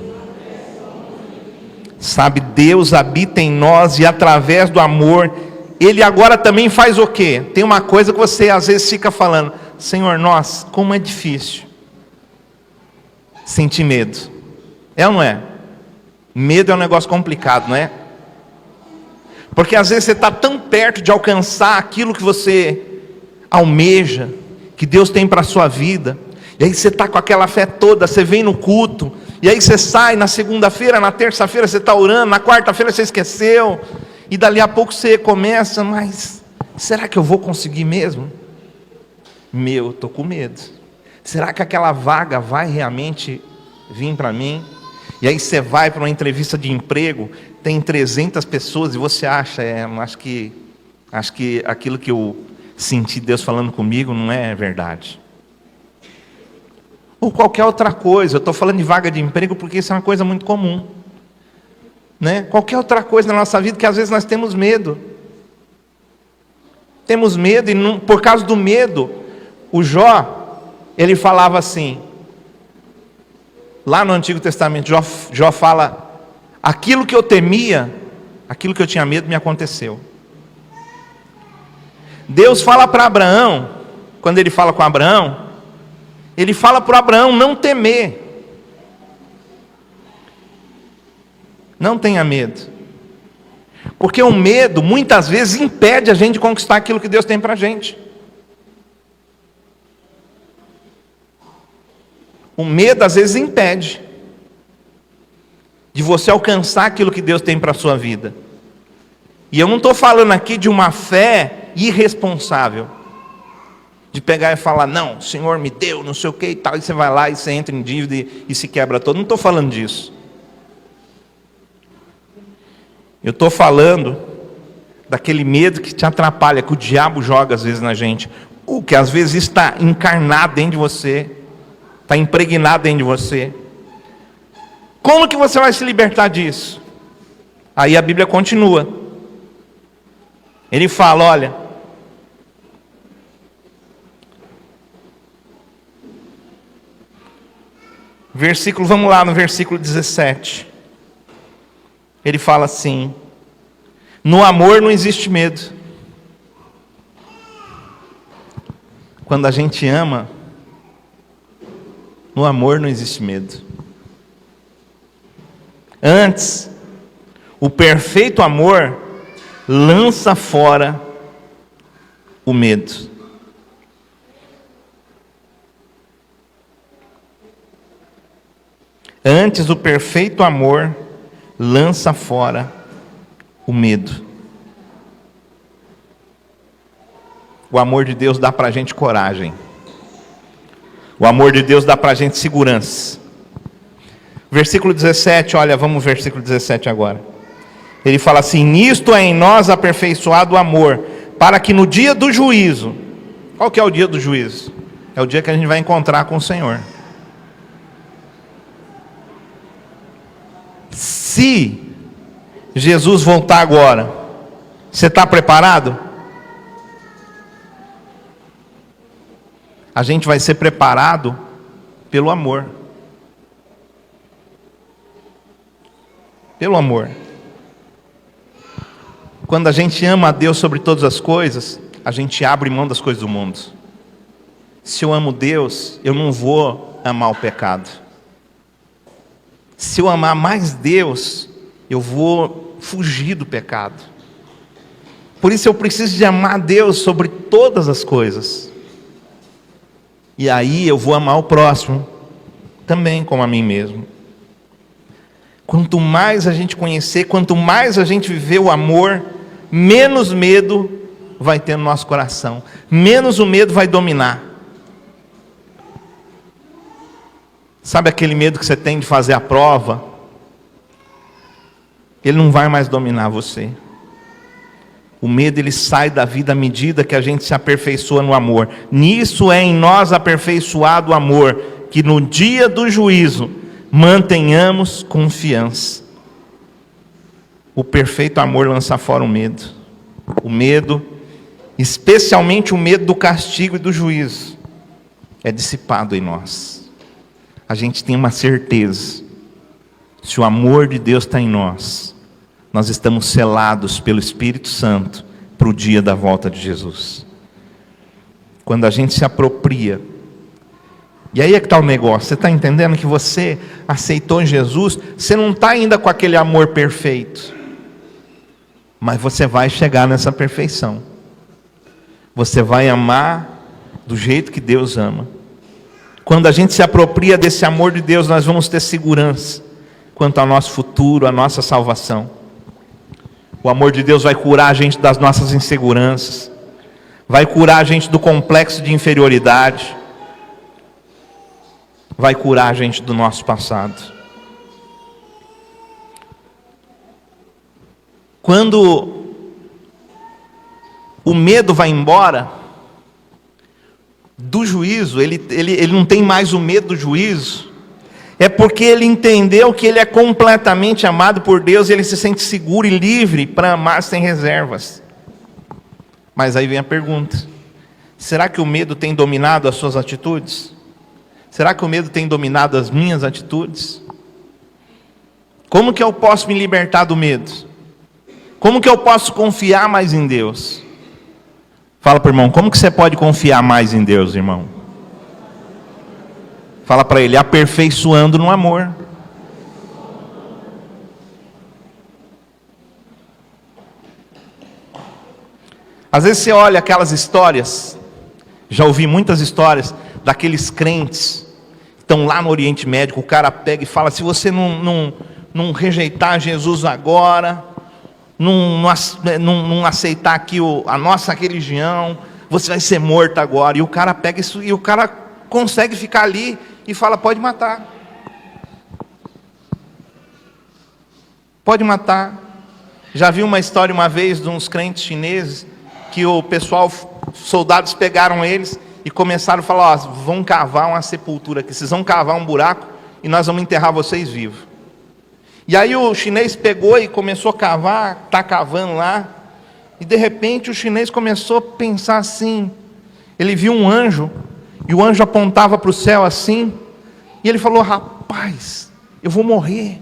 Sabe, Deus habita em nós e através do amor, Ele agora também faz o quê? Tem uma coisa que você às vezes fica falando, Senhor, nossa, como é difícil sentir medo. É ou não é? Medo é um negócio complicado, não é? Porque às vezes você está tão perto de alcançar aquilo que você almeja, que Deus tem para a sua vida, e aí você está com aquela fé toda, você vem no culto, e aí você sai na segunda-feira, na terça-feira você está orando, na quarta-feira você esqueceu, e dali a pouco você começa, mas será que eu vou conseguir mesmo? Estou com medo. Será que aquela vaga vai realmente vir para mim? E aí você vai para uma entrevista de emprego, tem 300 pessoas e você acha, acho que aquilo que eu senti Deus falando comigo não é verdade. Ou qualquer outra coisa, eu estou falando de vaga de emprego porque isso é uma coisa muito comum. Né? Qualquer outra coisa na nossa vida que às vezes nós temos medo. Temos medo e por causa do medo, o Jó, ele falava assim, lá no Antigo Testamento, Jó fala, aquilo que eu temia, aquilo que eu tinha medo me aconteceu. Deus fala para Abraão, quando ele fala com Abraão, ele fala para Abraão não temer. Não tenha medo. Porque o medo, muitas vezes, impede a gente de conquistar aquilo que Deus tem para a gente. O medo, às vezes, impede de você alcançar aquilo que Deus tem para a sua vida. E eu não estou falando aqui de uma fé irresponsável. De pegar e falar, não, o Senhor me deu, não sei o que e tal. E você vai lá e você entra em dívida e se quebra todo. Não estou falando disso. Eu estou falando daquele medo que te atrapalha, que o diabo joga às vezes na gente. Ou que às vezes está encarnado dentro de você. Está impregnado dentro de você. Como que você vai se libertar disso? Aí a Bíblia continua. Ele fala, olha, vamos lá no versículo 17. Ele fala assim, no amor não existe medo. Quando a gente ama, no amor não existe medo. Antes, O perfeito amor lança fora o medo. Antes, o perfeito amor lança fora o medo. O amor de Deus dá para a gente coragem. O amor de Deus dá para a gente segurança. Versículo 17, olha, vamos ao versículo 17 agora. Ele fala assim: nisto é em nós aperfeiçoado o amor, para que no dia do juízo... Qual que é o dia do juízo? É o dia que a gente vai encontrar com o Senhor. Se Jesus voltar agora, você está preparado? A gente vai ser preparado pelo amor. Pelo amor. Quando a gente ama a Deus sobre todas as coisas, a gente abre mão das coisas do mundo. Se eu amo Deus, eu não vou amar o pecado. Se eu amar mais Deus, eu vou fugir do pecado. Por isso eu preciso de amar Deus sobre todas as coisas. E aí eu vou amar o próximo também como a mim mesmo. Quanto mais a gente conhecer, quanto mais a gente viver o amor, menos medo vai ter no nosso coração, menos o medo vai dominar. Sabe aquele medo que você tem de fazer a prova? Ele não vai mais dominar você. O medo, ele sai da vida à medida que a gente se aperfeiçoa no amor. Nisso é em nós aperfeiçoado o amor, que no dia do juízo mantenhamos confiança. O perfeito amor lança fora o medo. O medo, especialmente o medo do castigo e do juízo, é dissipado em nós. A gente tem uma certeza: se o amor de Deus está em nós, nós estamos selados pelo Espírito Santo para o dia da volta de Jesus. Quando a gente se apropria, e aí é que está o negócio, você está entendendo que você aceitou Jesus, você não está ainda com aquele amor perfeito, mas você vai chegar nessa perfeição. Você vai amar do jeito que Deus ama. Quando a gente se apropria desse amor de Deus, nós vamos ter segurança quanto ao nosso futuro, à nossa salvação. O amor de Deus vai curar a gente das nossas inseguranças, vai curar a gente do complexo de inferioridade, vai curar a gente do nosso passado. Quando o medo vai embora do juízo, ele não tem mais o medo do juízo, é porque ele entendeu que ele é completamente amado por Deus, e ele se sente seguro e livre para amar sem reservas. Mas aí vem a pergunta: será que o medo tem dominado as suas atitudes? Será que o medo tem dominado as minhas atitudes? Como que eu posso me libertar do medo? Como que eu posso confiar mais em Deus? Fala para o irmão, como que você pode confiar mais em Deus, irmão? Fala para ele: aperfeiçoando no amor. Às vezes você olha aquelas histórias, já ouvi muitas histórias daqueles crentes que estão lá no Oriente Médio, o cara pega e fala: se você não rejeitar Jesus agora, não aceitar aqui a nossa religião, você vai ser morto agora. E o cara pega isso, e o cara consegue ficar ali e fala: pode matar. Pode matar. Já vi uma história uma vez de uns crentes chineses, que o pessoal, soldados pegaram eles e começaram a falar: ó, vão cavar uma sepultura aqui, vocês vão cavar um buraco e nós vamos enterrar vocês vivos. E aí o chinês pegou e começou a cavar, está cavando lá, e de repente o chinês começou a pensar assim, ele viu um anjo, e o anjo apontava para o céu assim, e ele falou: rapaz, eu vou morrer,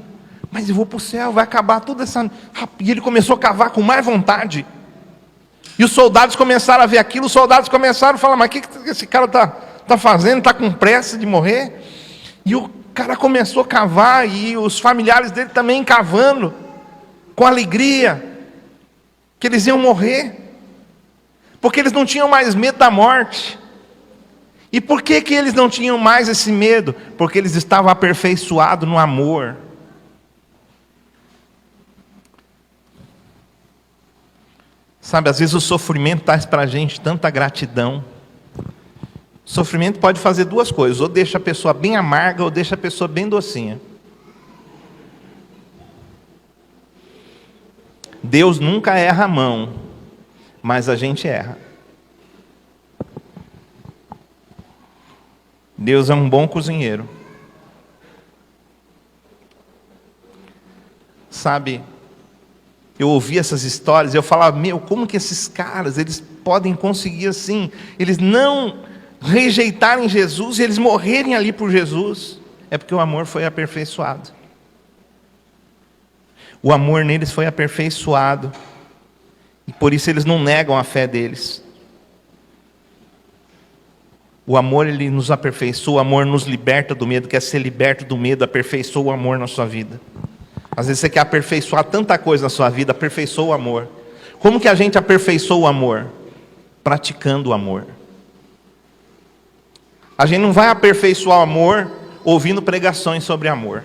mas eu vou para o céu, vai acabar toda essa... E ele começou a cavar com mais vontade, e os soldados começaram a ver aquilo, os soldados começaram a falar: mas o que esse cara está fazendo, está com pressa de morrer? E o cara começou a cavar, e os familiares dele também cavando, com alegria, que eles iam morrer, porque eles não tinham mais medo da morte. E por que eles não tinham mais esse medo? Porque eles estavam aperfeiçoados no amor. Sabe, às vezes o sofrimento traz para a gente tanta gratidão. O sofrimento pode fazer duas coisas: ou deixa a pessoa bem amarga, ou deixa a pessoa bem docinha. Deus nunca erra a mão, mas a gente erra. Deus é um bom cozinheiro. Sabe, eu ouvi essas histórias e eu falava, como que esses caras, eles podem conseguir assim, eles não rejeitarem Jesus e eles morrerem ali por Jesus? É porque o amor foi aperfeiçoado. O amor neles foi aperfeiçoado. E por isso eles não negam a fé deles. O amor, ele nos aperfeiçoa, o amor nos liberta do medo. Quer ser liberto do medo, aperfeiçoa o amor na sua vida. Às vezes você quer aperfeiçoar tanta coisa na sua vida, aperfeiçoa o amor. Como que a gente aperfeiçoa o amor? Praticando o amor. A gente não vai aperfeiçoar o amor ouvindo pregações sobre amor.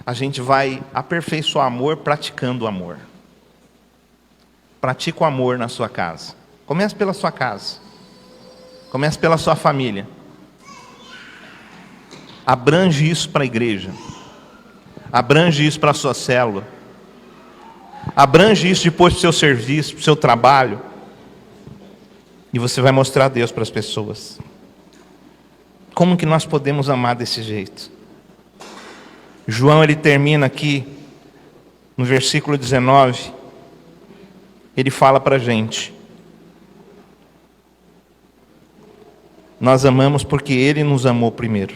A gente vai aperfeiçoar o amor praticando o amor. Pratica o amor na sua casa. Comece pela sua casa. Comece pela sua família. Abrange isso para a igreja. Abrange isso para a sua célula. Abrange isso depois para o seu serviço, para o seu trabalho. E você vai mostrar a Deus para as pessoas. Como que nós podemos amar desse jeito? João, ele termina aqui, no versículo 19, ele fala para a gente: nós amamos porque Ele nos amou primeiro.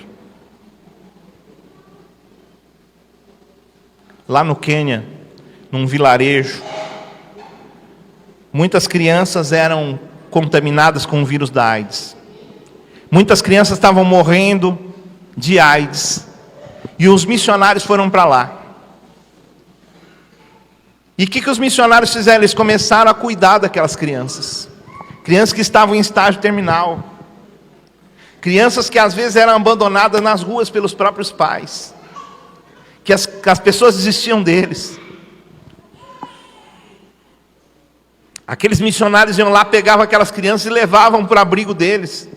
Lá no Quênia, num vilarejo, muitas crianças eram contaminadas com o vírus da AIDS. Muitas crianças estavam morrendo de AIDS. E os missionários foram para lá. E o que os missionários fizeram? Eles começaram a cuidar daquelas crianças. Crianças que estavam em estágio terminal. Crianças que às vezes eram abandonadas nas ruas pelos próprios pais. Que as pessoas desistiam deles. Aqueles missionários iam lá, pegavam aquelas crianças e levavam para o abrigo deles.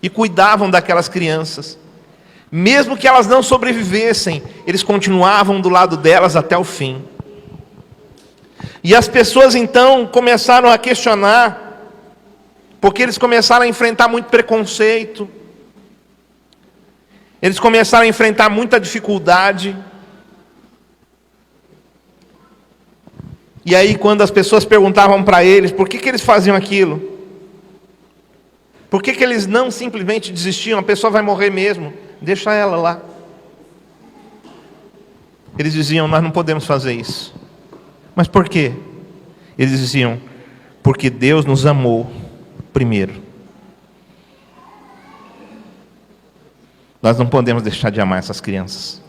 E cuidavam daquelas crianças. Mesmo que elas não sobrevivessem, eles continuavam do lado delas até o fim. E as pessoas então começaram a questionar, porque eles começaram a enfrentar muito preconceito, eles começaram a enfrentar muita dificuldade. E aí, quando as pessoas perguntavam para eles por que eles faziam aquilo, por que eles não simplesmente desistiam, a pessoa vai morrer mesmo, deixa ela lá. Eles diziam, nós não podemos fazer isso. Mas por quê? Eles diziam, porque Deus nos amou primeiro. Nós não podemos deixar de amar essas crianças.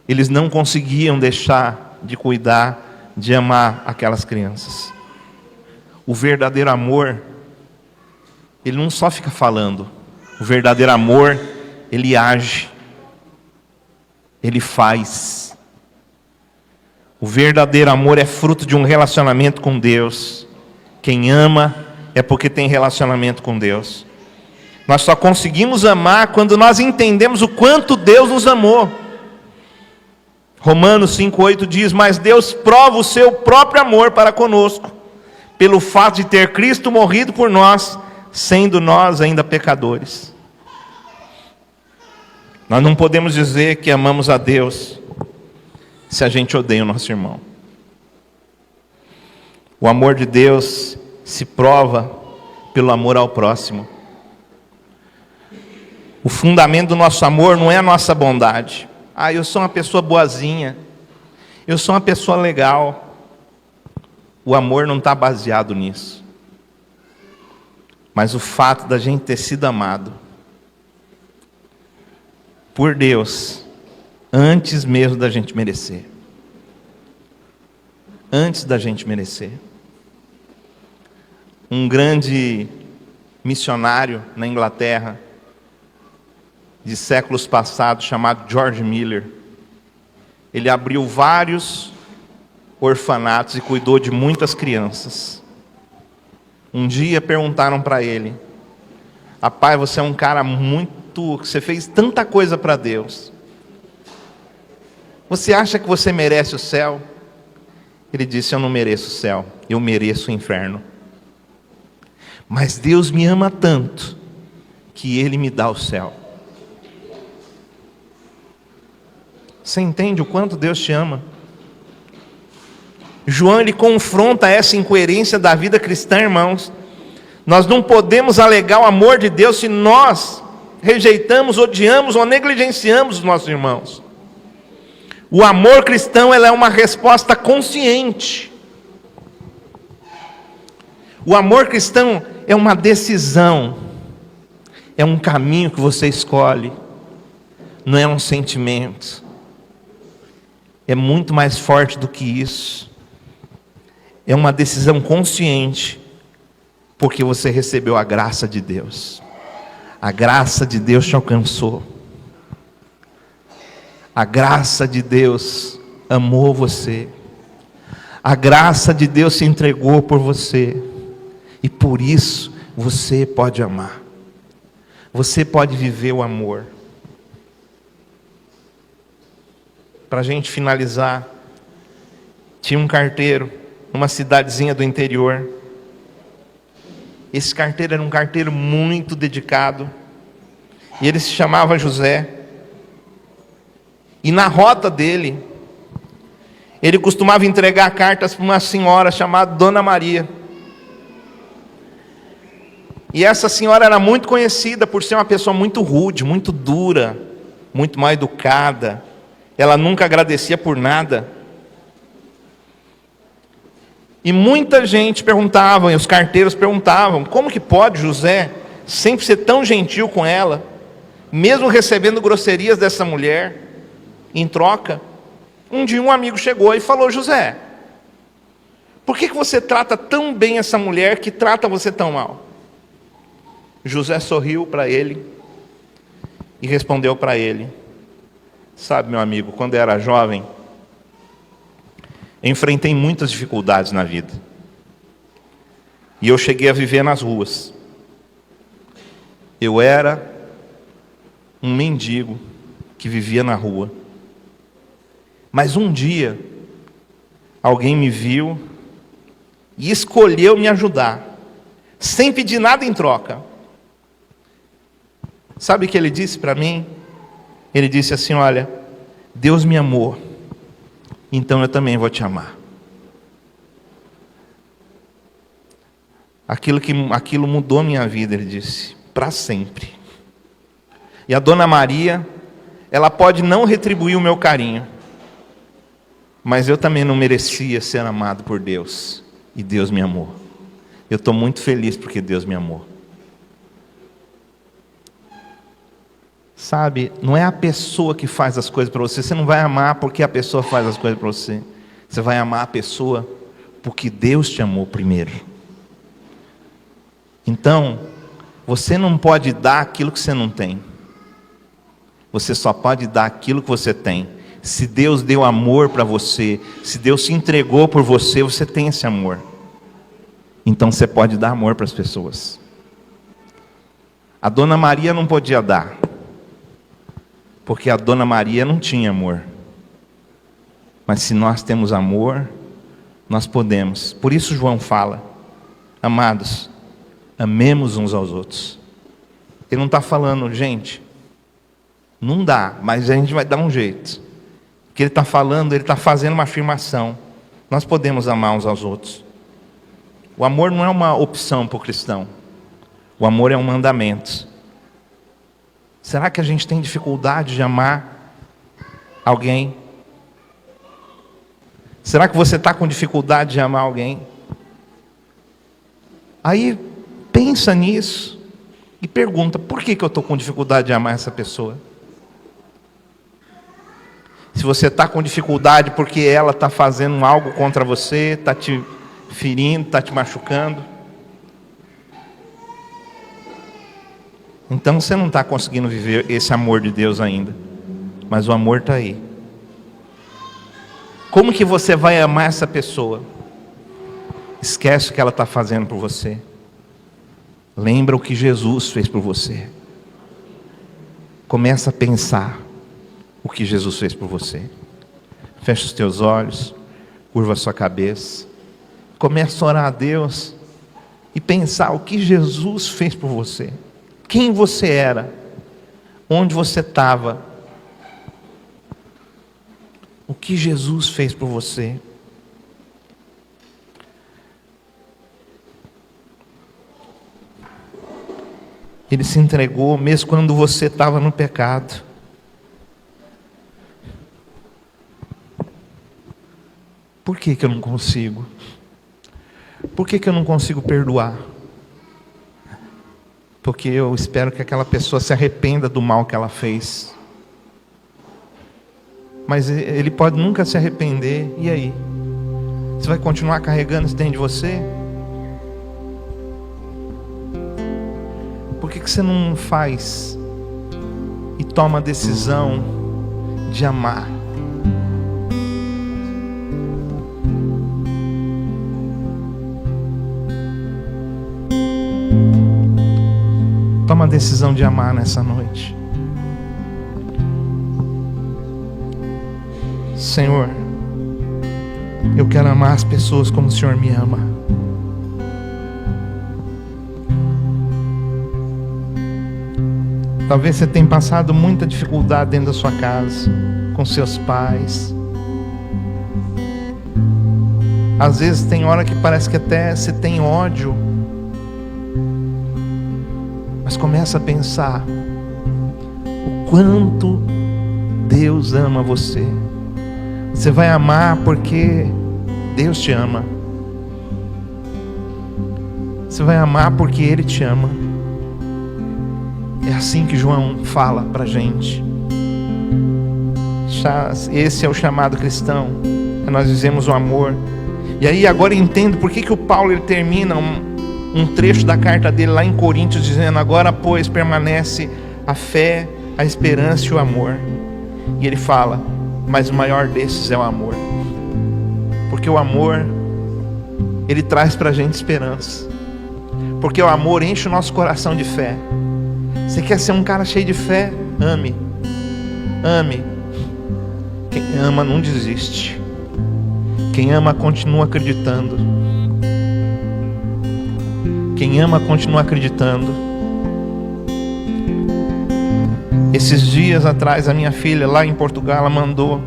Eles não conseguiam deixar de cuidar, de amar aquelas crianças. O verdadeiro amor, ele não só fica falando. O verdadeiro amor, ele age. Ele faz. O verdadeiro amor é fruto de um relacionamento com Deus. Quem ama é porque tem relacionamento com Deus. Nós só conseguimos amar quando nós entendemos o quanto Deus nos amou. Romanos 5,8 diz, mas Deus prova o seu próprio amor para conosco, pelo fato de ter Cristo morrido por nós, sendo nós ainda pecadores. Nós não podemos dizer que amamos a Deus se a gente odeia o nosso irmão. O amor de Deus se prova pelo amor ao próximo. O fundamento do nosso amor não é a nossa bondade. Eu sou uma pessoa boazinha, eu sou uma pessoa legal. O amor não está baseado nisso. Mas o fato da gente ter sido amado por Deus antes mesmo da gente merecer. Antes da gente merecer. Um grande missionário na Inglaterra, de séculos passados, chamado George Miller, ele abriu vários orfanatos e cuidou de muitas crianças. Um dia perguntaram para ele: rapaz, você é um cara você fez tanta coisa para Deus, você acha que você merece o céu? Ele disse: eu não mereço o céu, eu mereço o inferno. Mas Deus me ama tanto que Ele me dá o céu. Você entende o quanto Deus te ama? João, ele confronta essa incoerência da vida cristã, irmãos. Nós não podemos alegar o amor de Deus se nós rejeitamos, odiamos ou negligenciamos os nossos irmãos. O amor cristão, ela é uma resposta consciente. O amor cristão é uma decisão, é um caminho que você escolhe, não é um sentimento. É muito mais forte do que isso. É uma decisão consciente, porque você recebeu a graça de Deus. A graça de Deus te alcançou. A graça de Deus amou você. A graça de Deus se entregou por você. E por isso você pode amar. Você pode viver o amor. Para a gente finalizar, tinha um carteiro numa cidadezinha do interior. Esse carteiro era um carteiro muito dedicado, e ele se chamava José. E na rota dele, ele costumava entregar cartas para uma senhora chamada Dona Maria. E essa senhora era muito conhecida por ser uma pessoa muito rude, muito dura, muito mal educada. Ela nunca agradecia por nada. E muita gente perguntava, e os carteiros perguntavam: como que pode José sempre ser tão gentil com ela, mesmo recebendo grosserias dessa mulher em troca? Um dia um amigo chegou e falou: José, por que você trata tão bem essa mulher que trata você tão mal? José sorriu para ele e respondeu para ele: sabe, meu amigo, quando eu era jovem, enfrentei muitas dificuldades na vida. E eu cheguei a viver nas ruas. Eu era um mendigo que vivia na rua. Mas um dia, alguém me viu e escolheu me ajudar, sem pedir nada em troca. Sabe o que ele disse para mim? Ele disse assim: olha, Deus me amou, então eu também vou te amar. Aquilo mudou minha vida, ele disse, para sempre. E a Dona Maria, ela pode não retribuir o meu carinho, mas eu também não merecia ser amado por Deus, e Deus me amou. Eu estou muito feliz porque Deus me amou. Sabe, não é a pessoa que faz as coisas para você. Você não vai amar porque a pessoa faz as coisas para você. Você vai amar a pessoa porque Deus te amou primeiro. Então, você não pode dar aquilo que você não tem. Você só pode dar aquilo que você tem. Se Deus deu amor para você, se Deus se entregou por você, você tem esse amor. Então você pode dar amor para as pessoas. A Dona Maria não podia dar, porque a Dona Maria não tinha amor. Mas se nós temos amor, nós podemos. Por isso João fala: amados, amemos uns aos outros. Ele não está falando, gente, não dá, mas a gente vai dar um jeito. O que ele está falando, ele está fazendo uma afirmação. Nós podemos amar uns aos outros. O amor não é uma opção para o cristão. O amor é um mandamento. Será que a gente tem dificuldade de amar alguém? Será que você está com dificuldade de amar alguém? Aí pensa nisso e pergunta: por que eu estou com dificuldade de amar essa pessoa? Se você está com dificuldade porque ela está fazendo algo contra você, está te ferindo, está te machucando, então você não está conseguindo viver esse amor de Deus ainda. Mas o amor está aí. Como que você vai amar essa pessoa? Esquece o que ela está fazendo por você. Lembra o que Jesus fez por você. Começa a pensar o que Jesus fez por você. Fecha os teus olhos, curva a sua cabeça. Começa a orar a Deus e pensar o que Jesus fez por você. Quem você era, onde você estava, o que Jesus fez por você. Ele se entregou mesmo quando você estava no pecado. Por que eu não consigo? Por que eu não consigo perdoar? Porque eu espero que aquela pessoa se arrependa do mal que ela fez. Mas ele pode nunca se arrepender. E aí? Você vai continuar carregando isso dentro de você? Por que você não faz e toma a decisão de amar? Toma a decisão de amar nessa noite. Senhor, eu quero amar as pessoas como o Senhor me ama. Talvez você tenha passado muita dificuldade dentro da sua casa, com seus pais. Às vezes tem hora que parece que até você tem ódio. Mas começa a pensar o quanto Deus ama você. Você vai amar porque Deus te ama. Você vai amar porque Ele te ama. É assim que João fala pra gente. Esse é o chamado cristão. Nós dizemos o amor. E aí agora entendo por que o Paulo ele termina um trecho da carta dele lá em Coríntios dizendo: agora pois permanece a fé, a esperança e o amor. E ele fala: mas o maior desses é o amor. Porque o amor ele traz pra gente esperança. Porque o amor enche o nosso coração de fé. Você quer ser um cara cheio de fé? Ame. Ame. Quem ama não desiste. Quem ama continua acreditando. Quem ama continua acreditando. Esses dias atrás a minha filha lá em Portugal, ela mandou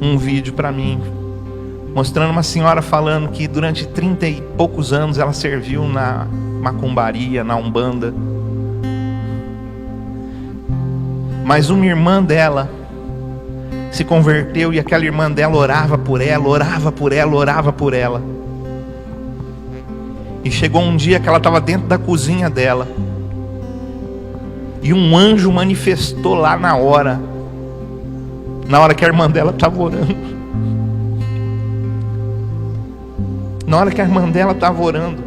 um vídeo para mim, mostrando uma senhora falando que durante 30 e poucos anos ela serviu na macumbaria, na umbanda. Mas uma irmã dela se converteu e aquela irmã dela orava por ela, orava por ela, orava por ela. E chegou um dia que ela estava dentro da cozinha dela e um anjo manifestou lá na hora que a irmã dela estava orando. Na hora que a irmã dela estava orando.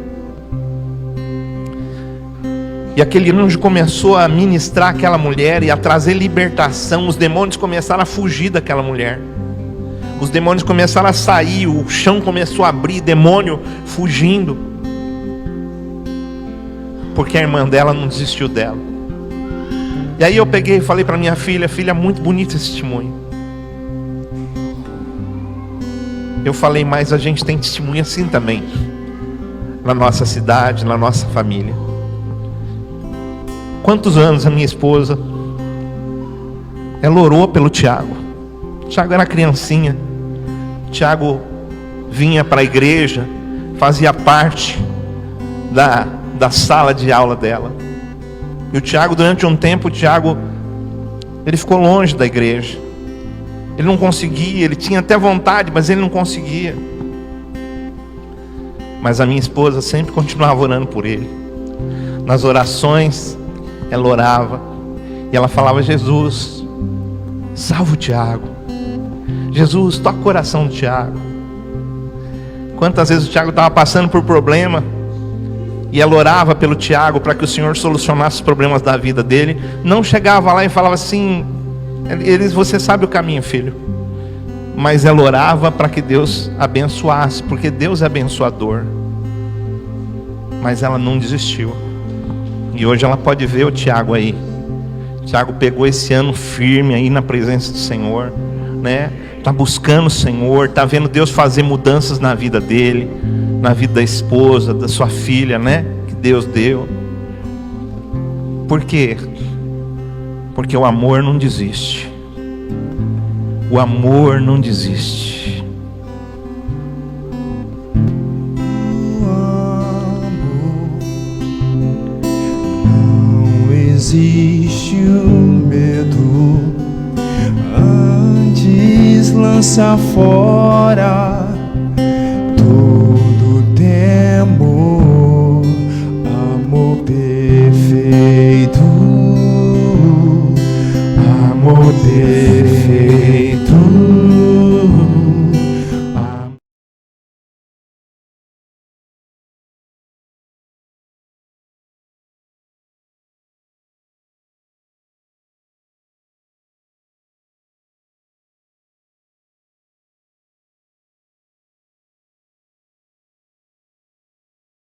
E aquele anjo começou a ministrar aquela mulher e a trazer libertação. Os demônios começaram a fugir daquela mulher. Os demônios começaram a sair, o chão começou a abrir, demônio fugindo. Porque a irmã dela não desistiu dela. E aí eu peguei e falei para minha filha: filha, muito bonito esse testemunho. Eu falei: mas a gente tem testemunho assim também, na nossa cidade, na nossa família. Quantos anos a minha esposa, ela orou pelo Tiago. Tiago era criancinha. Tiago vinha para a igreja, fazia parte da sala de aula dela. E o Tiago, durante um tempo, ele ficou longe da igreja. Ele não conseguia, ele tinha até vontade, mas ele não conseguia. Mas a minha esposa sempre continuava orando por ele. Nas orações, ela orava e ela falava: Jesus, salva o Tiago, Jesus, toca o coração do Tiago. Quantas vezes o Tiago estava passando por problema e ela orava pelo Tiago para que o Senhor solucionasse os problemas da vida dele. Não chegava lá e falava assim: você sabe o caminho, filho. Mas ela orava para que Deus abençoasse, porque Deus é abençoador. Mas ela não desistiu. E hoje ela pode ver o Tiago aí. O Tiago pegou esse ano firme aí na presença do Senhor, né? Está buscando o Senhor, está vendo Deus fazer mudanças na vida dele, na vida da esposa, da sua filha, né? Que Deus deu. Por quê? Porque o amor não desiste. O amor não desiste. O amor não existe o medo. Antes lança fora